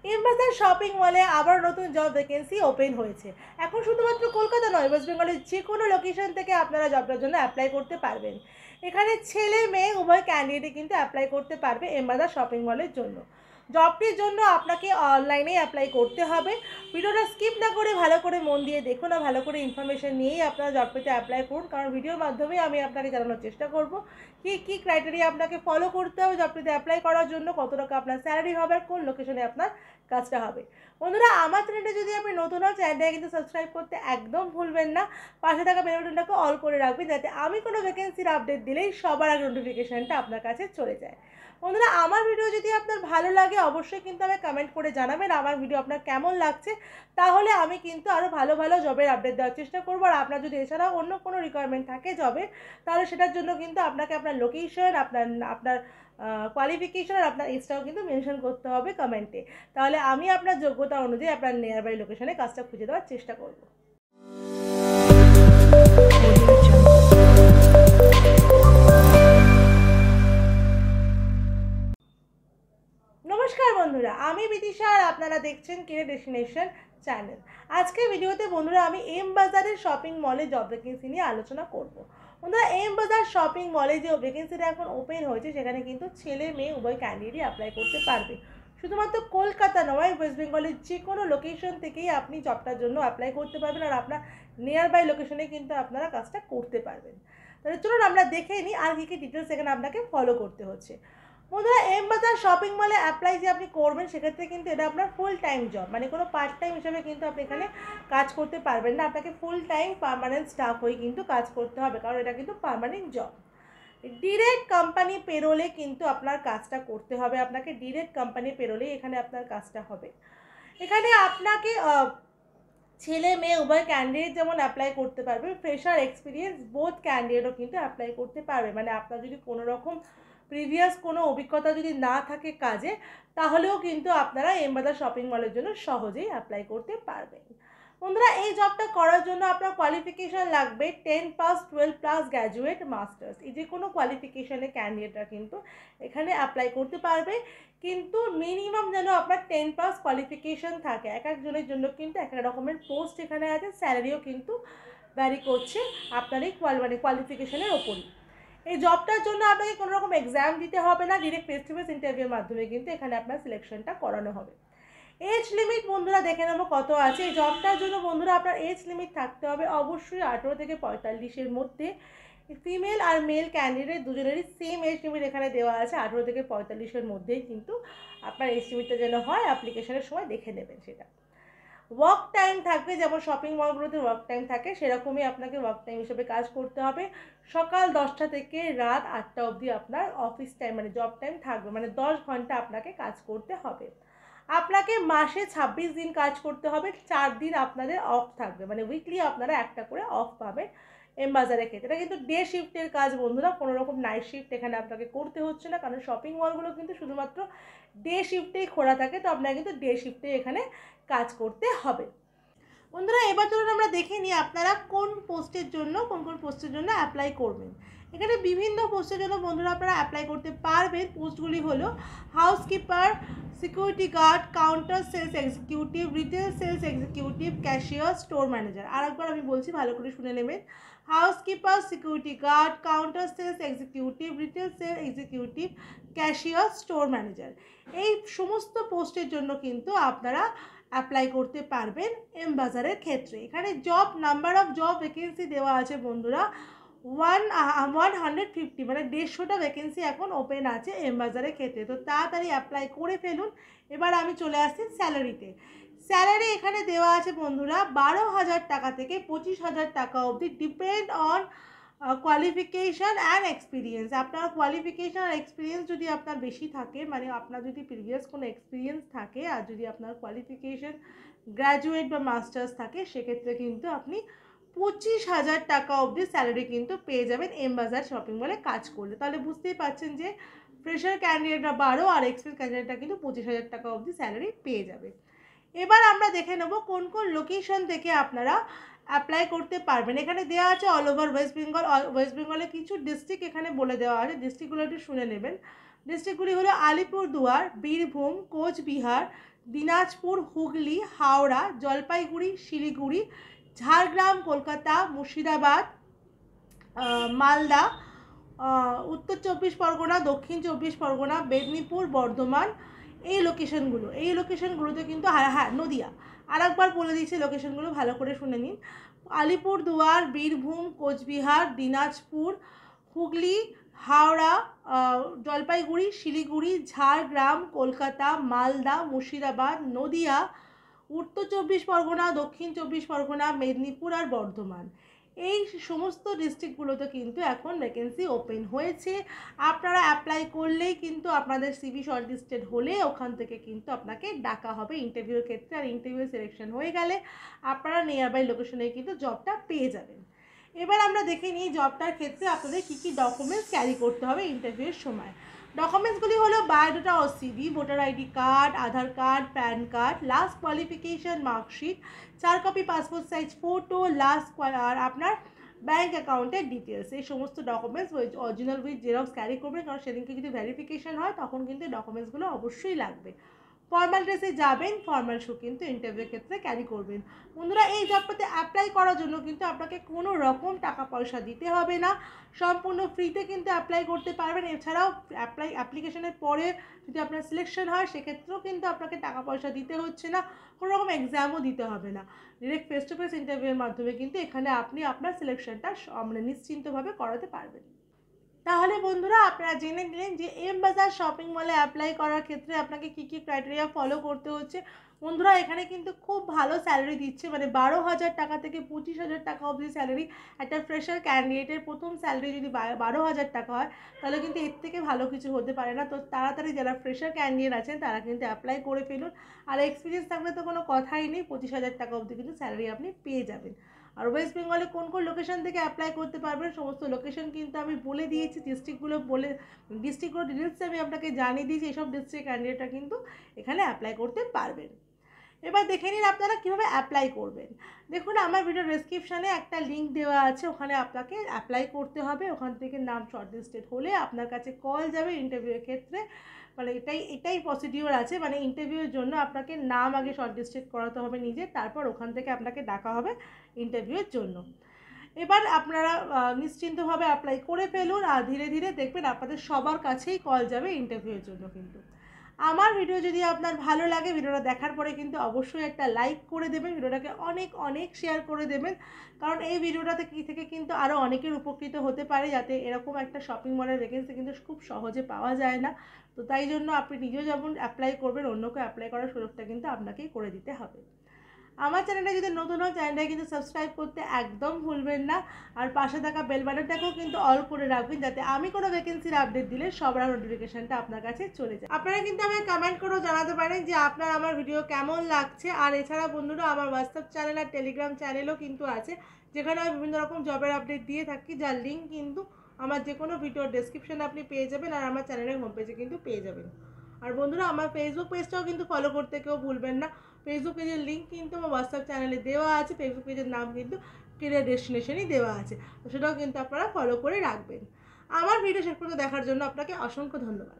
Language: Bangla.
এমবাজার শপিং মলে আবার নতুন জব ভ্যাকেন্সি ওপেন হয়েছে। এখন শুধুমাত্র কলকাতা নয়, ওয়েস্ট বেঙ্গলের যে কোনো লোকেশন থেকে আপনারা জবটার জন্য অ্যাপ্লাই করতে পারবেন। এখানে ছেলে মেয়ে উভয় ক্যান্ডিডেটই কিন্তু অ্যাপ্লাই করতে পারবে এমবাজার শপিং মলের জন্য। জবটির জন্য আপনাকে অনলাইনেই অ্যাপ্লাই করতে হবে। ভিডিওটা স্কিপ না করে ভালো করে মন দিয়ে দেখুন আর ভালো করে ইনফরমেশন নিয়েই আপনারা জবটিতে অ্যাপ্লাই করুন, কারণ ভিডিওর মাধ্যমে আমি আপনাকে জানানোর চেষ্টা করব কী ক্রাইটেরিয়া আপনাকে ফলো করতে হবে জবটিতে অ্যাপ্লাই করার জন্য, কত টাকা আপনার স্যালারি হবে আর কোন লোকেশনে আপনার কাজটা হবে। বন্ধুরা, আমার চ্যানেলটা যদি আপনি নতুন হন, চ্যানেলটাকে কিন্তু সাবস্ক্রাইব করতে একদম ভুলবেন না। পাশে থাকা বেল বাটনটাকে অল করে রাখবেন, যাতে আমি কোনো ভ্যাকেন্সির আপডেট দিলেই সবার আগে নোটিফিকেশানটা আপনার কাছে চলে যায়। বন্ধুরা, আমার ভিডিও যদি আপনার ভালো লাগে অবশ্যই কিন্তু আমাকে কমেন্ট করে জানাবেন আমার ভিডিও আপনার কেমন লাগছে। তাহলে আমি কিন্তু আরও ভালো ভালো জবের আপডেট দেওয়ার চেষ্টা করবো। আর আপনার যদি এছাড়াও অন্য কোনো রিকোয়ারমেন্ট থাকে জবে, তাহলে সেটার জন্য কিন্তু আপনাকে আপনার লোকেশন, আপনার কোয়ালিফিকেশন আর আপনার এজটাও কিন্তু মেনশন করতে হবে কমেন্টে। তাহলে আমি আপনার যোগ্যতা অনুযায়ী আপনার নিয়ার বাই লোকেশনে কাজটা খুঁজে দেওয়ার চেষ্টা করব। নমস্কার বন্ধুরা, আমি বিদিশা আর আপনারা দেখছেন কেরিয়ার ডেস্টিনেশন চ্যানেল। আজকের ভিডিওতে বন্ধুরা আমি এমবাজারের শপিং মলে জব ভ্যাকেন্সি নিয়ে আলোচনা করব। বন্ধুরা, এমবাজার শপিং মলে যে ভ্যাকেন্সিটা এখন ওপেন হয়েছে সেখানে কিন্তু ছেলে মেয়ে উভয় ক্যান্ডিডেটই অ্যাপ্লাই করতে পারবে। শুধুমাত্র কলকাতা নয়, ওয়েস্ট বেঙ্গলের যে কোনো লোকেশন থেকেই আপনি জবটার জন্য অ্যাপ্লাই করতে পারবেন আর আপনার নিয়ার বাই লোকেশনে কিন্তু আপনারা কাজটা করতে পারবেন। তাহলে চলুন আমরা দেখে নিই আর কী ডিটেলস এখানে আপনাকে ফলো করতে হচ্ছে। বন্ধুরা, এমবাজার শপিং মলে অ্যাপ্লাই যে আপনি করবেন সেক্ষেত্রে কিন্তু এটা আপনার ফুল টাইম জব, মানে কোনো পার্ট টাইম হিসাবে কিন্তু আপনি এখানে কাজ করতে পারবেন না। আপনাকে ফুল টাইম পার্মানেন্ট স্টাফ হয়ে কিন্তু কাজ করতে হবে, কারণ এটা কিন্তু পার্মানেন্ট জব। ডিরেক্ট কোম্পানি পেরোলে কিন্তু আপনার কাজটা করতে হবে, আপনাকে ডিরেক্ট কোম্পানি পেরোলে এখানে আপনার কাজটা হবে। এখানে আপনাকে ছেলে মেয়ে উভয় ক্যান্ডিডেট যেমন অ্যাপ্লাই করতে পারবে, ফ্রেশার এক্সপিরিয়েন্স বোথ ক্যান্ডিডেটও কিন্তু অ্যাপ্লাই করতে পারবে। মানে আপনার যদি কোনো রকম প্রিভিয়াস কোনো অভিজ্ঞতা যদি না থাকে কাজে, তাহলেও কিন্তু আপনারা এমবাজার শপিং মলের জন্য সহজেই অ্যাপ্লাই করতে পারবেন। বন্ধুরা, এই জবটা করার জন্য আপনার কোয়ালিফিকেশান লাগবে 10 পাস, 12 প্লাস, গ্র্যাজুয়েট, মাস্টার্স। এই যে কোনো কোয়ালিফিকেশানে ক্যান্ডিডেটরা কিন্তু এখানে অ্যাপ্লাই করতে পারবে, কিন্তু মিনিমাম যেন আপনার 10 পাস কোয়ালিফিকেশান থাকে। এক একজনের জন্য কিন্তু এক এক রকমের পোস্ট এখানে আছে, স্যালারিও কিন্তু ভ্যারি করছে আপনার এই কোয়ালিফিকেশানের ওপরই। এই জবটার জন্য আপনাকে কোনো রকম এক্সাম দিতে হবে না, ডিরেক্ট ফেস টু ফেস ইন্টারভিউর মাধ্যমে কিন্তু এখানে আপনার সিলেকশনটা করানো হবে। এজ লিমিট বন্ধুরা দেখে নেবো কত আছে। এই জবটার জন্য বন্ধুরা আপনার এজ লিমিট থাকতে হবে অবশ্যই 18 থেকে 45-এর মধ্যে। ফিমেল আর মেল ক্যান্ডিডেট দুজনেরই সেম এজ লিমিট এখানে দেওয়া আছে, 18 থেকে 45-এর মধ্যেই কিন্তু আপনার এজ লিমিটটা যেন হয় অ্যাপ্লিকেশনের সময় দেখে নেবেন সেটা। ওয়ার্ক টাইম থাকবে, যেমন শপিং মলগুলোতে ওয়ার্ক টাইম থাকে সেরকমই আপনাকে ওয়ার্ক টাইম হিসেবে কাজ করতে হবে। সকাল 10টা থেকে রাত 8টা অবধি আপনার অফিস টাইম মানে জব টাইম থাকবে, মানে 10 ঘন্টা আপনাকে কাজ করতে হবে। আপনাকে মাসে 26 দিন কাজ করতে হবে, 4 দিন আপনাদের অফ থাকবে, মানে উইকলি আপনারা একটা করে অফ পাবেন এমবাজারের ক্ষেত্রে। এটা কিন্তু ডে শিফটের কাজ বন্ধুরা, কোনো রকম নাইট শিফট এখানে আপনাকে করতে হচ্ছে না, কারণ শপিং মলগুলো কিন্তু শুধুমাত্র ডে শিফটেই খোলা থাকে, তো আপনাকে কিন্তু ডে শিফটে এখানে কাজ করতে হবে। বন্ধুরা, এবার চলুন আমরা দেখে নিই আপনারা কোন পোস্টের জন্য অ্যাপ্লাই করবেন। এখানে বিভিন্ন পোস্টের জন্য বন্ধুরা আপনারা অ্যাপ্লাই করতে পারবেন। পোস্টগুলি হলো housekeeper, security guard, counter sales executive, retail sales executive, cashier, store manager. আর একবার আমি বলছি, ভালো করে শুনে নেবেন। Housekeeper, security guard, counter sales executive, retail sales executive, cashier, store manager. এই সমস্ত পোস্টের জন্য কিন্তু আপনারা অ্যাপ্লাই করতে পারবেন এমবাজারের ক্ষেত্রে। এখানে job number of job vacancy দেওয়া আছে বন্ধুরা 150, মানে 150টা ভ্যাকেন্সি এখন ওপেন আছে এমবাজারের ক্ষেত্রে। তো তাড়াতাড়ি অ্যাপ্লাই করে ফেলুন। এবার আমি চলে আসছি স্যালারিতে। স্যালারি এখানে দেওয়া আছে বন্ধুরা 12,000 টাকা থেকে 25,000 টাকা অবধি, depend on qualification and experience. আপনার কোয়ালিফিকেশান আর এক্সপিরিয়েন্স যদি আপনার বেশি থাকে, মানে আপনার যদি প্রিভিয়াস কোনো এক্সপিরিয়েন্স থাকে আর যদি আপনার কোয়ালিফিকেশান গ্র্যাজুয়েট বা মাস্টার্স থাকে, সেক্ষেত্রে কিন্তু আপনি 25,000 টাকা অবধি স্যালারি কিন্তু পেয়ে যাবেন এমবাজার শপিং মলে কাজ করলে। তাহলে বুঝতেই পারছেন যে ফ্রেশার ক্যান্ডিডেটরা 12 আর এক্সপিরিয়েন্স ক্যান্ডিডেটরা কিন্তু 25,000 টাকা অবধি স্যালারি পেয়ে যাবে। এবার আমরা দেখে নেব কোন কোন লোকেশন থেকে আপনারা অ্যাপ্লাই করতে পারবেন। এখানে দেওয়া আছে all over West Bengal. West বেঙ্গলে কিছু ডিস্ট্রিক্ট এখানে বলে দেওয়া আছে, ডিস্ট্রিক্টগুলো একটু শুনে নেবেন। ডিস্ট্রিক্টগুলি হলো আলিপুরদুয়ার, বীরভূম, কোচবিহার, দিনাজপুর, হুগলি, হাওড়া, জলপাইগুড়ি, শিলিগুড়ি, ঝাড়গ্রাম, কলকাতা, মুর্শিদাবাদ, মালদা, উত্তর 24 পরগনা, দক্ষিণ 24 পরগনা, মেদিনীপুর, বর্ধমান, এই লোকেশনগুলোতে কিন্তু হ্যাঁ নদিয়া, আর একবার বলে দিচ্ছি লোকেশনগুলো ভালো করে শুনে নিন। আলিপুরদুয়ার, বীরভূম, কোচবিহার, দিনাজপুর, হুগলি, হাওড়া, জলপাইগুড়ি, শিলিগুড়ি, ঝাড়গ্রাম, কলকাতা, মালদা, মুর্শিদাবাদ, নদিয়া, উত্তর 24 পরগনা, দক্ষিণ 24 পরগনা, মেদিনীপুর আর বর্ধমান, এই সমস্ত ডিস্ট্রিক্টগুলোতে কিন্তু এখন ভ্যাকেন্সি ওপেন হয়েছে। আপনারা অ্যাপ্লাই করলেই কিন্তু আপনাদের সিভি শর্টলিস্টেড হলে ওখান থেকে কিন্তু আপনাকে ডাকা হবে ইন্টারভিউর ক্ষেত্রে, আর ইন্টারভিউ সিলেকশন হয়ে গেলে আপনারা নিয়ার বাই লোকেশনে কিন্তু জবটা পেয়ে যাবেন। এবার আমরা দেখে নিই জবটার ক্ষেত্রে আপনাদের কী কী ডকুমেন্টস ক্যারি করতে হবে ইন্টারভিউয়ের সময়। ডকুমেন্টসগুলি হলো বায়োডাটা ও CV, voter ID card, Aadhaar card, PAN card, last qualification marksheet, 4 copy passport size photo, আর আপনার ব্যাঙ্ক অ্যাকাউন্টের ডিটেলস, এই সমস্ত documents original with xerox carry করবেন, কারণ সেদিনকে যদি ভেরিফিকেশন হয় তখন কিন্তু ডকুমেন্টসগুলো অবশ্যই লাগবে। ফর্মাল ড্রেসে যাবেন, ফর্মাল শু কিন্তু ইন্টারভিউর ক্ষেত্রে ক্যারি করবেন। বন্ধুরা, এই জবটাতে অ্যাপ্লাই করার জন্য কিন্তু আপনাকে কোনো রকম টাকা পয়সা দিতে হবে না, সম্পূর্ণ ফ্রিতে কিন্তু অ্যাপ্লাই করতে পারবেন। এছাড়াও অ্যাপ্লিকেশনের পরে যদি আপনার সিলেকশন হয় সেক্ষেত্রেও কিন্তু আপনাকে টাকা পয়সা দিতে হচ্ছে না, কোনো রকম এক্সামও দিতে হবে না। ডিরেক্ট ফেস টু ফেস ইন্টারভিউয়ের মাধ্যমে কিন্তু এখানে আপনি আপনার সিলেকশনটা মানে নিশ্চিন্তভাবে করাতে পারবেন। তাহলে বন্ধুরা, আপনারা জেনে নিলেন যে এম বাজার শপিং মলে অ্যাপ্লাই করার ক্ষেত্রে আপনাকে কী কী ক্রাইটেরিয়া ফলো করতে হচ্ছে। বন্ধুরা, এখানে কিন্তু খুব ভালো স্যালারি দিচ্ছে, মানে 12,000 টাকা থেকে 25,000 টাকা অবধি স্যালারি। একটা ফ্রেশার ক্যান্ডিডেটের প্রথম স্যালারি যদি 12,000 টাকা হয় তাহলে কিন্তু এর থেকে ভালো কিছু হতে পারে না। তো তাড়াতাড়ি যারা ফ্রেশার ক্যান্ডিডেট আছেন তারা কিন্তু অ্যাপ্লাই করে ফেলুন। আর এক্সপিরিয়েন্স থাকলে তো কোনো কথাই নেই, 25,000 টাকা অবধি কিন্তু স্যালারি আপনি পেয়ে যাবেন। আর ওয়েস্ট বেঙ্গলে কোন কোন লোকেশন থেকে অ্যাপ্লাই করতে পারবেন সমস্ত লোকেশন কিন্তু আমি বলে দিয়েছি, ডিস্ট্রিক্টগুলো ডিটেলস আমি আপনাকে জানিয়ে দিয়েছি। এইসব ডিস্ট্রিক্ট ক্যান্ডিডেটরা কিন্তু এখানে অ্যাপ্লাই করতে পারবেন। এবার দেখে নিন আপনারা কীভাবে অ্যাপ্লাই করবেন। দেখুন, আমার ভিডিও ডেসক্রিপশানে একটা লিঙ্ক দেওয়া আছে, ওখানে আপনাকে অ্যাপ্লাই করতে হবে। ওখান থেকে নাম শর্টলিস্টেড হলে আপনার কাছে কল যাবে ইন্টারভিউয়ের ক্ষেত্রে, মানে এটাই প্রসিডিওর আছে, মানে ইন্টারভিউয়ের জন্য আপনাকে নাম আগে শর্টলিস্টেড করাতে হবে নিজে, তারপর ওখান থেকে আপনাকে ডাকা হবে ইন্টারভিউয়ের জন্য। এবার আপনারা নিশ্চিন্তভাবে অ্যাপ্লাই করে ফেলুন, আর ধীরে ধীরে দেখবেন আপনাদের সবার কাছেই কল যাবে ইন্টারভিউয়ের জন্য। কিন্তু আমার ভিডিও যদি আপনার ভালো লাগে, ভিডিওটা দেখার পরে কিন্তু অবশ্যই একটা লাইক করে দেবেন, ভিডিওটাকে অনেক অনেক শেয়ার করে দেবেন, কারণ এই ভিডিওটাতে থেকে কিন্তু আরও অনেকের উপকৃত হতে পারে, যাতে এরকম একটা শপিং মলের ভ্যাকেন্সি কিন্তু খুব সহজে পাওয়া যায় না। তো তাই জন্য আপনি নিজেও যেমন অ্যাপ্লাই করবেন, অন্যকে অ্যাপ্লাই করার সুযোগটা কিন্তু আপনাকেই করে দিতে হবে। আমার চ্যানেলটা যদি নতুন হয় চ্যানেলটা কিন্তু সাবস্ক্রাইব করতে একদম ভুলবেন না, আর পাশে থাকা বেল বাটনটাকেও কিন্তু অল করে রাখবেন, যাতে আমি কোনো ভ্যাকেন্সির আপডেট দিলে সবার নোটিফিকেশানটা আপনার কাছে চলে যায়। আপনারা কিন্তু আমাকে কমেন্ট করেও জানাতে পারেন যে আপনার আমার ভিডিও কেমন লাগছে। আর এছাড়া বন্ধুরা, আমার হোয়াটসঅ্যাপ চ্যানেল আর টেলিগ্রাম চ্যানেলও কিন্তু আছে, যেখানে আমি বিভিন্ন রকম জবের আপডেট দিয়ে থাকি, যার লিঙ্ক কিন্তু আমার যে কোনো ভিডিওর ডেসক্রিপশানে আপনি পেয়ে যাবেন, আর আমার চ্যানেলের হোম পেজে কিন্তু পেয়ে যাবেন। আর বন্ধুরা, আমার ফেসবুক পেজটাও কিন্তু ফলো করতে কেউ ভুলবেন না। ফেসবুক পেজের লিঙ্ক কিন্তু আমার হোয়াটসঅ্যাপ চ্যানেলে দেওয়া আছে, ফেসবুক পেজের নাম কিন্তু কেরিয়ার ডেস্টিনেশনই দেওয়া আছে, তো সেটাও কিন্তু আপনারা ফলো করে রাখবেন। আমার ভিডিও শেষ পর্যন্ত দেখার জন্য আপনাকে অসংখ্য ধন্যবাদ।